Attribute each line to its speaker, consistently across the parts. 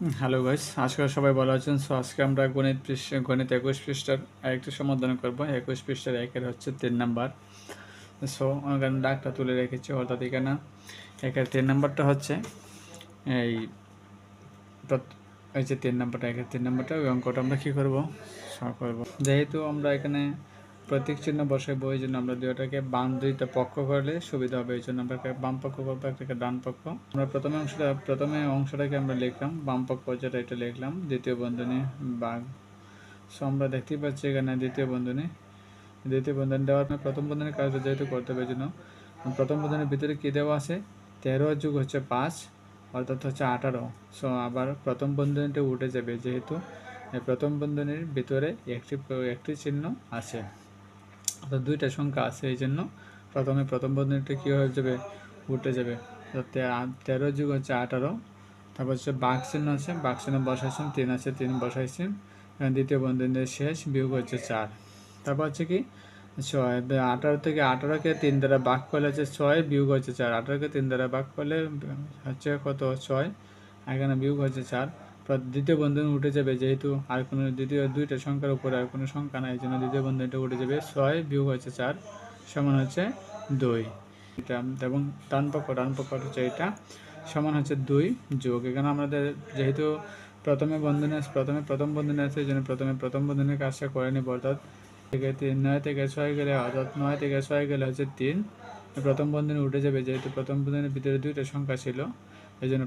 Speaker 1: Hello guys, আশা করি সবাই ভালো আছেন। সো আজকে আমরা গণিত 21 পৃষ্ঠার আরেকটি সমাধান করব। 21 পৃষ্ঠার একের হচ্ছে 3 নাম্বার। সো এখানে দাগটা তুলে রেখেছি, অর্থাৎ এখানে একের 3 নাম্বারটা হচ্ছে এই এই যে 3 নাম্বারটা, একের 3 নাম্বারটা ওই অঙ্কটা আমরা কী করবো, সলভ করবো। যেহেতু আমরা এখানে প্রতীক চিহ্ন বসাবো, এই জন্য আমরা দুইটাকে বাম দুইটা পক্ষ করলে সুবিধা হবে, এই জন্য আমরা বাম পক্ষ করবো, একটাকে ডান পক্ষ। আমরা প্রথমে অংশটাকে আমরা লিখলাম বাম পক্ষ, যেটা এটা লিখলাম দ্বিতীয় বন্ধনী বাঘ। সো আমরা দেখতেই পাচ্ছি এখানে দ্বিতীয় বন্ধনী দেওয়ার প্রথম বন্ধনীর কাজটা যেহেতু করতে হবে, এই জন্য প্রথম বন্ধনীর ভিতরে কী দেওয়া আছে, 13 যোগ হচ্ছে 5 অর্থাৎ হচ্ছে 18। সো আবার প্রথম বন্ধনীটা উঠে যাবে, যেহেতু প্রথম বন্ধনীর ভিতরে একটি চিহ্ন আছে, অর্থাৎ দুইটা সংখ্যা আছে, এই জন্য প্রথম বন্ধনীটা কী হয়ে যাবে, উঠে যাবে। 13 যোগ হচ্ছে 18, তারপর হচ্ছে বাঘ চিহ্ন আছে, বাঘ চিহ্ন বসাইছেন, 3 আছে 3 বসাইছেন, দ্বিতীয় বন্ধনীর শেষ বিয়োগ হচ্ছে 4। তারপর হচ্ছে কি 6, 18 থেকে 18কে 3 দ্বারা ভাগ করলে হচ্ছে 6 বিয়োগ হচ্ছে 4, 18কে 3 দ্বারা ভাগ করলে হচ্ছে কত 6, এখানে বিয়োগ হচ্ছে 4। দ্বিতীয় বন্ধনী উঠে যাবে, যেহেতু আর কোনো দ্বিতীয় দুইটা সংখ্যার উপরে আর কোনো সংখ্যা নাই, এই জন্য দ্বিতীয় বন্ধনীটা উঠে যাবে। 6 বিয়োগ হচ্ছে 4 সমান হচ্ছে 2। এটা এবং ডান পক্ষ হচ্ছে এটা সমান হচ্ছে 2 যোগ, এখানে আমাদের যেহেতু প্রথম বন্ধনী আছে, এই জন্য প্রথম বন্ধনীর কাজটা করে নিব, অর্থাৎ 9 থেকে 6 গেলে, অর্থাৎ 9 থেকে 6 গেলে হচ্ছে 3, প্রথম বন্ধনী উঠে যাবে, যেহেতু প্রথম বন্ধনীর ভিতরে দুইটা সংখ্যা ছিল, এই জন্য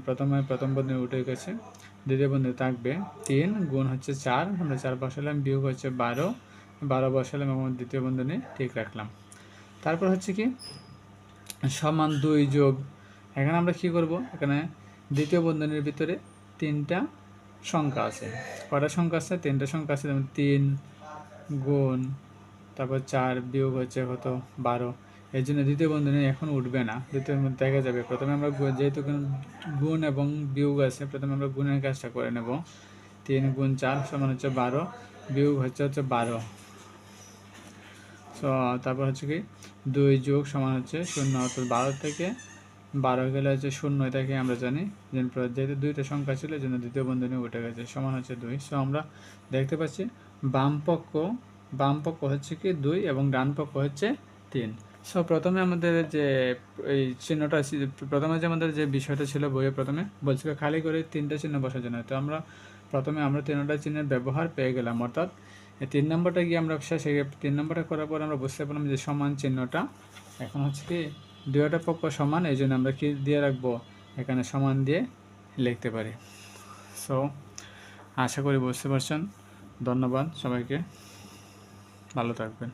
Speaker 1: প্রথম বন্ধনী উঠে গেছে। দ্বিতীয় বন্ধনী থাকবে 3 গুণ হচ্ছে 4, আমরা 4 বসালাম, বিয়োগ হচ্ছে 12 বসালাম এবং দ্বিতীয় বন্ধনী ঠিক রাখলাম। তারপর হচ্ছে কি সমান 2 যোগ, এখানে আমরা কি করব, এখানে দ্বিতীয় বন্ধনীর ভিতরে 3টা সংখ্যা আছে, কয়টা সংখ্যা আছে, 3টা সংখ্যা আছে, যেমন 3 গুণ তারপর 4 বিয়োগ হচ্ছে কত 12, এই জন্য দ্বিতীয় বন্ধনী এখন উঠবে না, দ্বিতীয় বন্ধনী দেখা যাবে। প্রথমে আমরা যেহেতু গুণ এবং বিয়োগ আছে, প্রথমে আমরা গুণের কাজটা করে নেব। 3 গুণ 4 সমান হচ্ছে 12, বিয়োগ হচ্ছে 12। সো তারপর হচ্ছে কি 2 যোগ সমান হচ্ছে 0, অর্থাৎ 12 থেকে 12 গেলে হচ্ছে 0, এটাকে আমরা জানি। যেহেতু দুইটা সংখ্যা ছিল, এই জন্য দ্বিতীয় বন্ধনী উঠে গেছে, সমান হচ্ছে 2। সো আমরা দেখতে পাচ্ছি বাম পক্ষ হচ্ছে কি 2 এবং ডান পক্ষ হচ্ছে 3। সো প্রথমে আমাদের যে এই চিহ্নটা, প্রথমে যে আমাদের যে বিষয়টা ছিল বইয়ে, প্রথমে বলছিল খালি করে 3টা চিহ্ন বসার জন্য, তো আমরা 3টা চিহ্নের ব্যবহার পেয়ে গেলাম, অর্থাৎ এই 3 নম্বরটা গিয়ে আমরা শেষে 3 নম্বরটা করার পর আমরা বুঝতে পারলাম যে সমান চিহ্নটা এখন হচ্ছে কি দুইটা পক্ষ সমান, এই জন্য আমরা কি দিয়ে রাখবো, এখানে সমান দিয়ে লিখতে পারি। সো আশা করি বুঝতে পারছেন। ধন্যবাদ সবাইকে, ভালো থাকবেন।